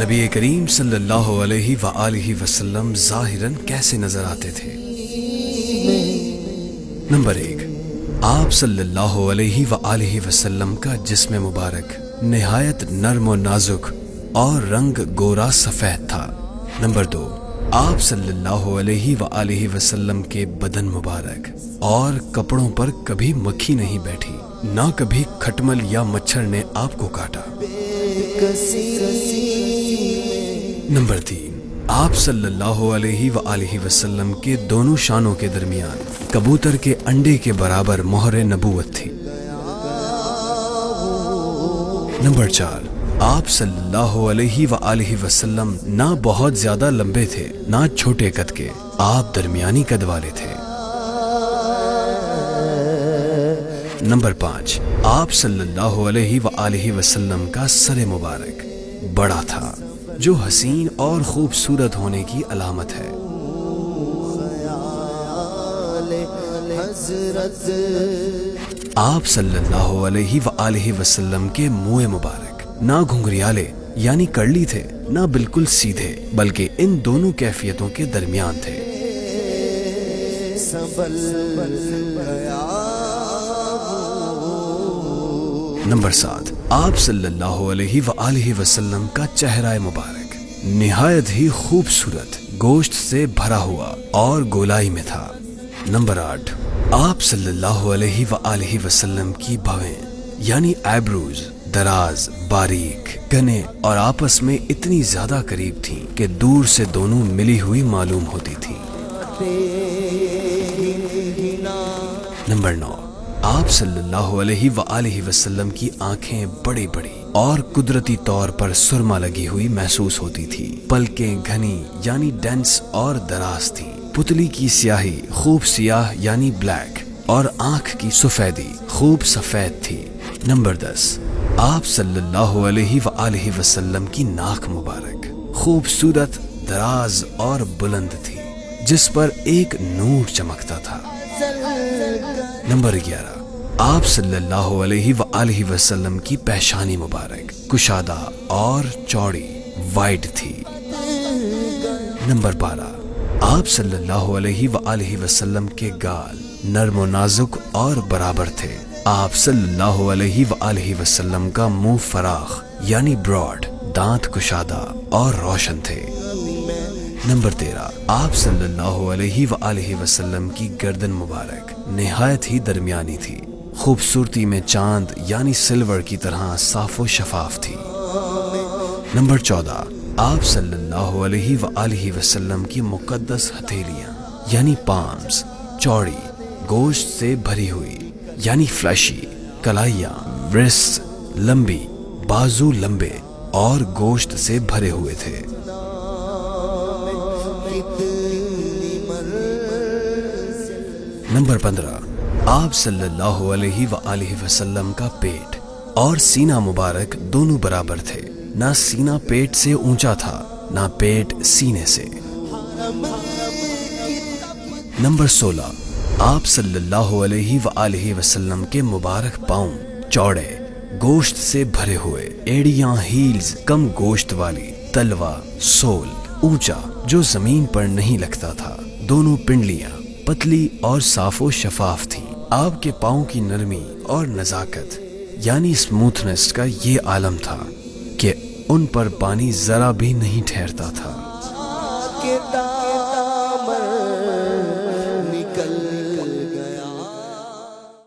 نبی کریم صلی اللہ علیہ وآلہ وسلم ظاہراً کیسے نظر آتے تھے؟ نمبر 1، آپ صلی اللہ علیہ وآلہ وسلم کا جسم مبارک نہایت نرم و نازک اور رنگ گورا سفید تھا۔ نمبر 2، آپ صلی اللہ علیہ وآلہ وسلم کے بدن مبارک اور کپڑوں پر کبھی مکھی نہیں بیٹھی، نہ کبھی کھٹمل یا مچھر نے آپ کو کاٹا۔ نمبر 3، آپ صلی اللہ علیہ وآلہ وسلم کے دونوں شانوں کے درمیان کبوتر کے انڈے کے برابر مہر نبوت تھی۔ نمبر 4، آپ صلی اللہ علیہ وآلہ وسلم نہ بہت زیادہ لمبے تھے نہ چھوٹے قد کے، آپ درمیانی قد والے تھے۔ نمبر 5، آپ صلی اللہ علیہ وآلہ وسلم کا سر مبارک بڑا تھا، جو حسین اور خوبصورت ہونے کی علامت ہے۔ آپ صلی اللہ علیہ وآلہ وسلم کے منہ مبارک نہ گھنگریالے یعنی کرلی تھے، نہ بالکل سیدھے، بلکہ ان دونوں کیفیتوں کے درمیان تھے۔ نمبر 7، آپ صلی اللہ علیہ وآلہ وسلم کا چہرہ مبارک نہایت ہی خوبصورت، گوشت سے بھرا ہوا اور گولائی میں تھا۔ نمبر 8، آپ صلی اللہ علیہ وآلہ وسلم کی بھویں یعنی آئیبروز دراز، باریک، گھنے اور آپس میں اتنی زیادہ قریب تھیں کہ دور سے دونوں ملی ہوئی معلوم ہوتی تھیں۔ نمبر 9، آپ صلی اللہ علیہ وآلہ وسلم کی آنکھیں بڑی بڑی اور قدرتی طور پر سرما لگی ہوئی محسوس ہوتی تھی، پلکیں گھنی یعنی ڈینس اور دراز تھیں، پتلی کی سیاہی خوب سیاہ یعنی بلیک اور آنکھ کی سفیدی خوب سفید تھی۔ نمبر 10، آپ صلی اللہ علیہ وآلہ وسلم کی ناک مبارک خوبصورت، دراز اور بلند تھی، جس پر ایک نور چمکتا تھا۔ نمبر 11، آپ صلی اللہ علیہ وآلہ وسلم کی پیشانی مبارک کشادہ اور چوڑی وائڈ تھی۔ نمبر 12، آپ صلی اللہ علیہ وآلہ وسلم کے گال نرم و نازک اور برابر تھے۔ آپ صلی اللہ علیہ وآلہ وسلم کا منہ فراخ یعنی براڈ، دانت کشادہ اور روشن تھے۔ نمبر 13، آپ صلی اللہ علیہ وآلہ وسلم کی گردن مبارک نہایت ہی درمیانی تھی، خوبصورتی میں چاند یعنی سلور کی طرح صاف و شفاف تھی۔ نمبر 14، آپ صلی اللہ علیہ وآلہ وسلم کی مقدس ہتھیلیاں یعنی پامز چوڑی، گوشت سے بھری ہوئی یعنی فلیشی، کلائیاں ورسٹ لمبی، بازو لمبے اور گوشت سے بھرے ہوئے تھے۔ نمبر 15، آپ صلی اللہ علیہ وآلہ وسلم کا پیٹ اور سینہ مبارک دونوں برابر تھے، نہ سینہ پیٹ سے اونچا تھا نہ پیٹ سینے سے۔ نمبر 16، آپ صلی اللہ علیہ وآلہ وسلم کے مبارک پاؤں چوڑے، گوشت سے بھرے ہوئے، ایڑیاں ہیلز کم گوشت والی، تلوا سول اونچا جو زمین پر نہیں لگتا تھا، دونوں پنڈلیاں پتلی اور صاف و شفاف تھیں۔ آپ کے پاؤں کی نرمی اور نزاکت یعنی اسموتھنس کا یہ عالم تھا کہ ان پر پانی ذرا بھی نہیں ٹھہرتا تھا۔